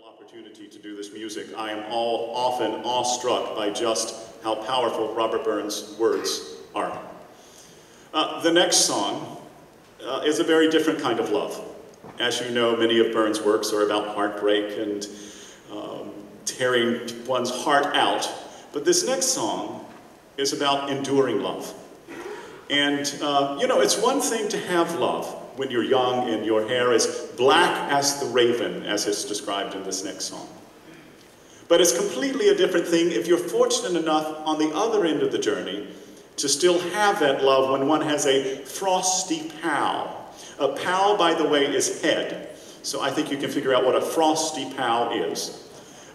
opportunity to do this music, I am often awestruck by just how powerful Robert Burns' words are. The next song is a very different kind of love. As you know, many of Burns' works are about heartbreak and tearing one's heart out. But this next song is about enduring love. And, you know, it's one thing to have love when you're young and your hair is black as the raven, as it's described in this next song. But it's completely a different thing if you're fortunate enough on the other end of the journey to still have that love when one has a frosty pow. A pow, by the way, is head. So I think you can figure out what a frosty pow is.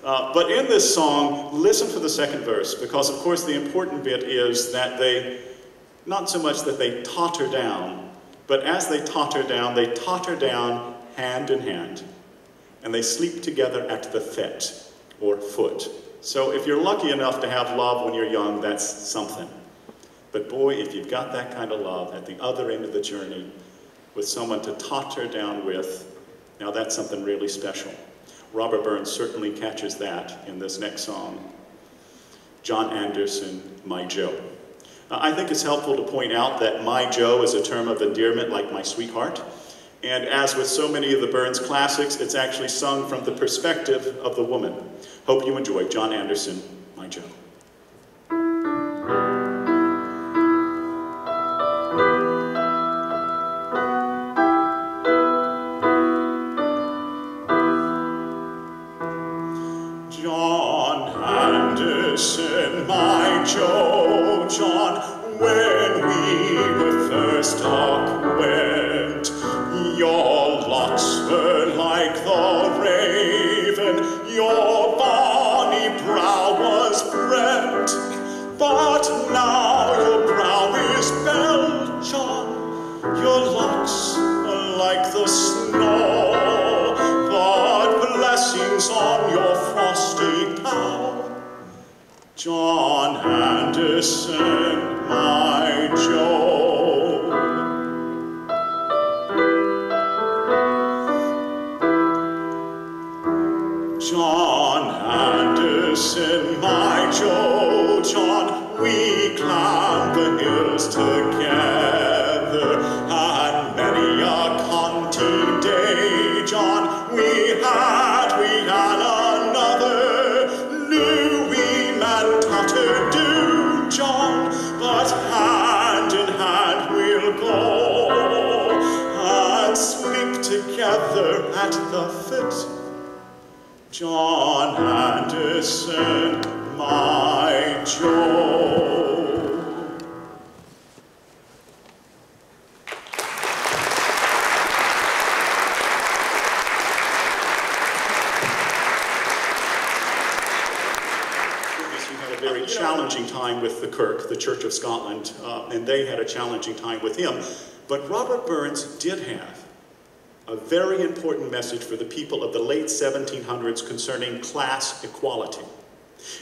But in this song, listen for the second verse, because of course the important bit is that they, not so much that they totter down, but as they totter down hand in hand, and they sleep together at the fet, or foot. So if you're lucky enough to have love when you're young, that's something. But boy, if you've got that kind of love at the other end of the journey, with someone to totter down with, now that's something really special. Robert Burns certainly catches that in this next song. John Anderson, My Joe. I think it's helpful to point out that my Joe is a term of endearment like my sweetheart. And as with so many of the Burns classics, it's actually sung from the perspective of the woman. Hope you enjoy John Anderson, My Joe. John Anderson, my Joe, John, when we were first acquaint, your locks were like the raven, your bonny brow was brent, but now your brow is bell, John, your locks are like the snow, but blessings on your frosty pow. John Anderson, my Joe. John Anderson, my Joe, John, we climbed the hills together, and many a conti day, John, we had another Louis man totter do, John, but hand in hand we'll go and sleep together at the fit. John Anderson, my Joe. Very challenging time with the Kirk, the Church of Scotland, and they had a challenging time with him. But Robert Burns did have a very important message for the people of the late 1700s concerning class equality.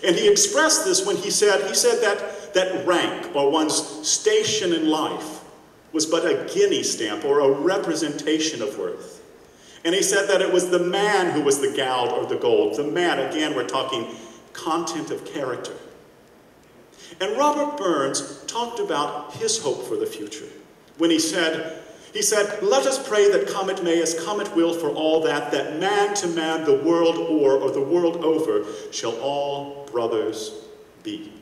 And he expressed this when he said that rank, or one's station in life, was but a guinea stamp or a representation of worth. And he said that it was the man who was the gald or the gold. The man, again, we're talking content of character. And Robert Burns talked about his hope for the future when he said, let us pray that come it may, as come it will, for all that man to man the world o'er, or the world over, shall all brothers be.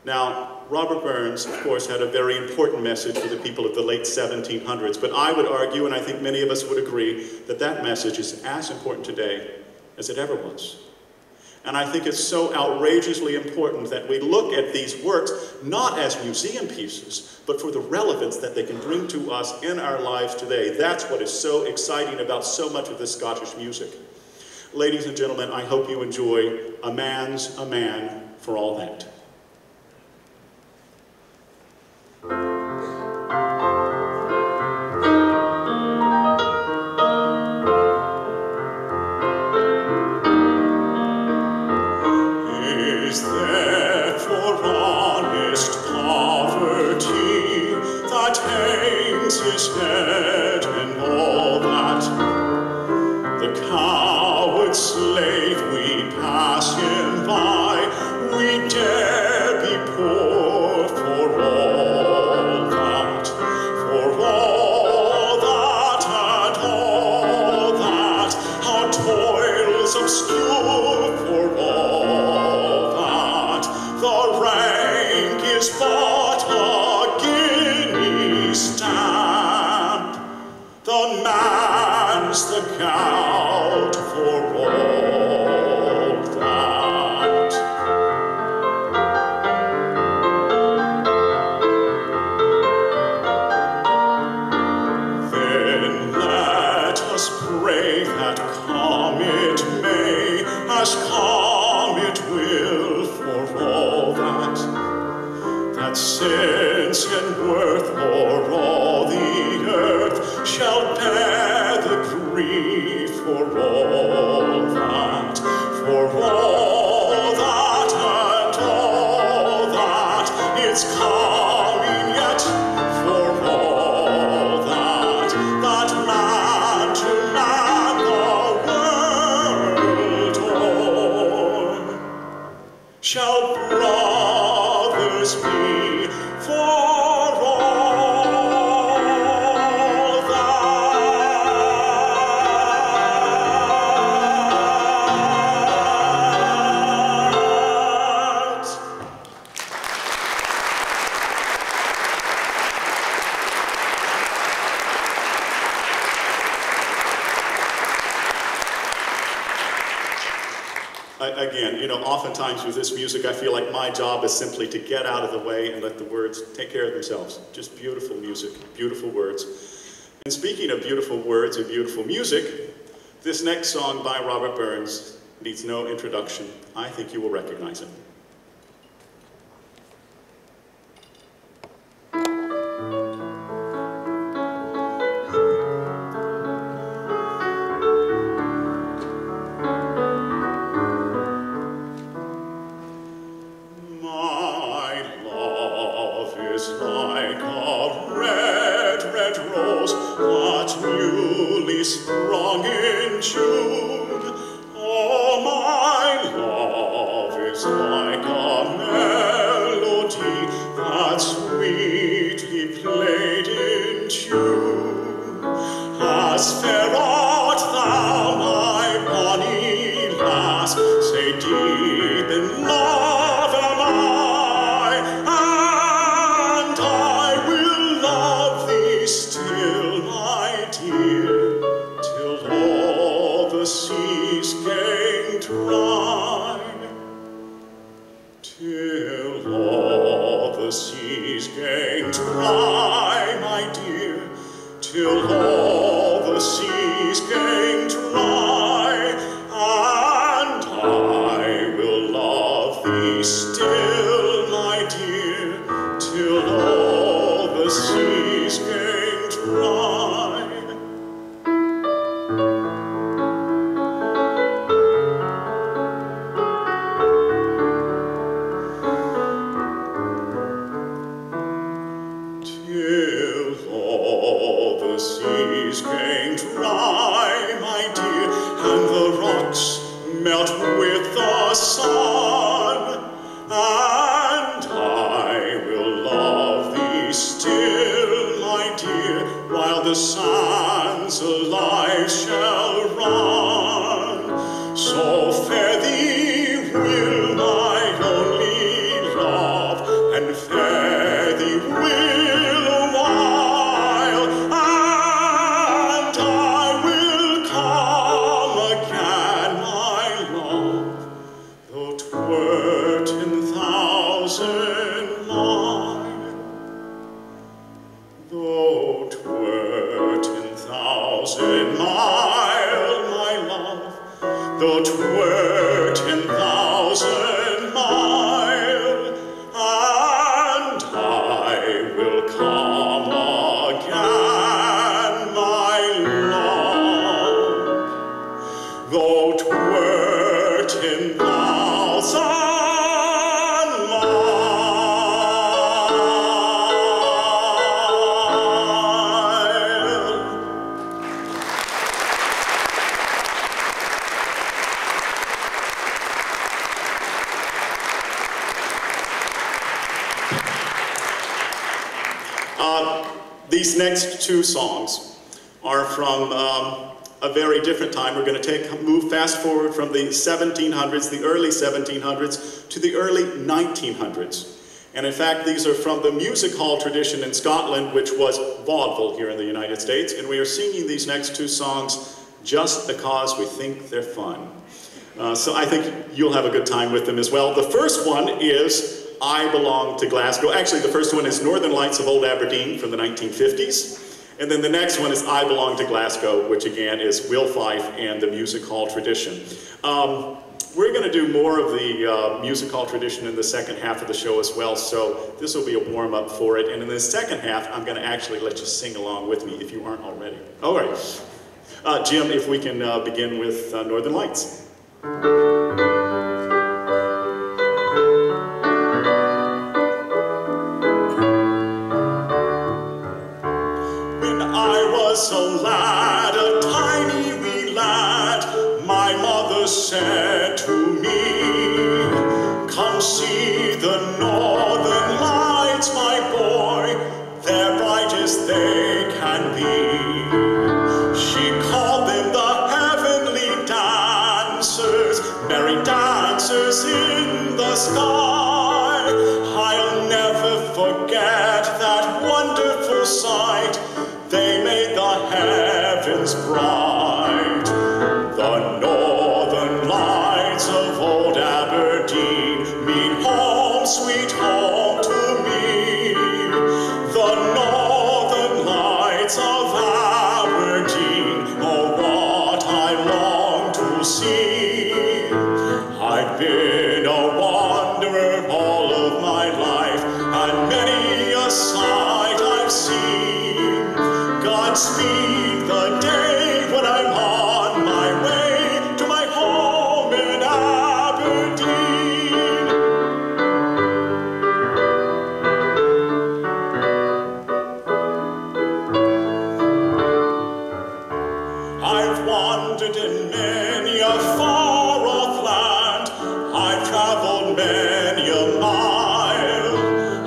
Now, Robert Burns, of course, had a very important message for the people of the late 1700s, but I would argue, and I think many of us would agree, that that message is as important today as it ever was. And I think it's so outrageously important that we look at these works not as museum pieces, but for the relevance that they can bring to us in our lives today. That's what is so exciting about so much of this Scottish music. Ladies and gentlemen, I hope you enjoy A Man's a Man for All That. Is there for honest poverty that hangs his head and all that? The is but a guinea stamp. The man's the count for all that. Then let us pray that come it may, as come it will, for all that sense and worth o'er all the earth shall bear the grief for all that, and all that it's coming yet, for all that man to man the world o'er shall brothers be for all that. Again, you know, oftentimes with this music, I feel like my job is simply to get out of the way and let the words take care of themselves. Just beautiful music, beautiful words. And speaking of beautiful words and beautiful music, this next song by Robert Burns needs no introduction. I think you will recognize it. Sprung in June, oh, my love is like a melody that sweetly played in tune. As fair art thou, my bonny lass, say deep in love am I, and I will love thee still, my dear, the seas gain dry, till all the seas gain dry, my dear, till all the seas gain dry, and I will love thee still, my dear, till all the seas gain dry. Melt with the sun, and I will love thee still, my dear, while the sands alive shall run. So fare thee will my only love, and fare thee will a while, and I will come again, though 'twere 10,000 miles, though 'twere 10,000 miles, my love, though 'twere 10,000 miles, and I will come again, my love, though 'twere 10,000 miles. These next two songs are from a very different time. We're going to move fast forward from the 1700s, the early 1700s, to the early 1900s. And in fact, these are from the music hall tradition in Scotland, which was vaudeville here in the United States. And we are singing these next two songs just because we think they're fun. So I think you'll have a good time with them as well. The first one is I Belong to Glasgow. Actually, the first one is Northern Lights of Old Aberdeen from the 1950s. And then the next one is I Belong to Glasgow, which again is Will Fife and the music hall tradition. We're going to do more of the music hall tradition in the second half of the show as well, so this will be a warm-up for it. And in the second half, I'm going to actually let you sing along with me if you aren't already. All right. Jim, if we can begin with Northern Lights. When I was a lad, a tiny wee lad, my mother said to me, come see the Northern Lights, my boy, they're bright as they can be. She called them the heavenly dancers, merry dancers in the sky. I'll never forget that wonderful sight, they made the heavens bright. The Northern Lights of old Aberdeen mean home, sweet home to me. The Northern Lights of Aberdeen, oh what I long to see. I've been a wanderer all of my life, and many a sight I've seen. Godspeed the day when I'm on my way to my home in Aberdeen. I've wandered in many a far-off land, I've traveled many a mile.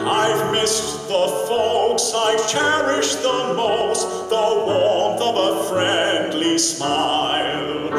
I've missed the folks I've cherished the most, the warmth of a friendly smile.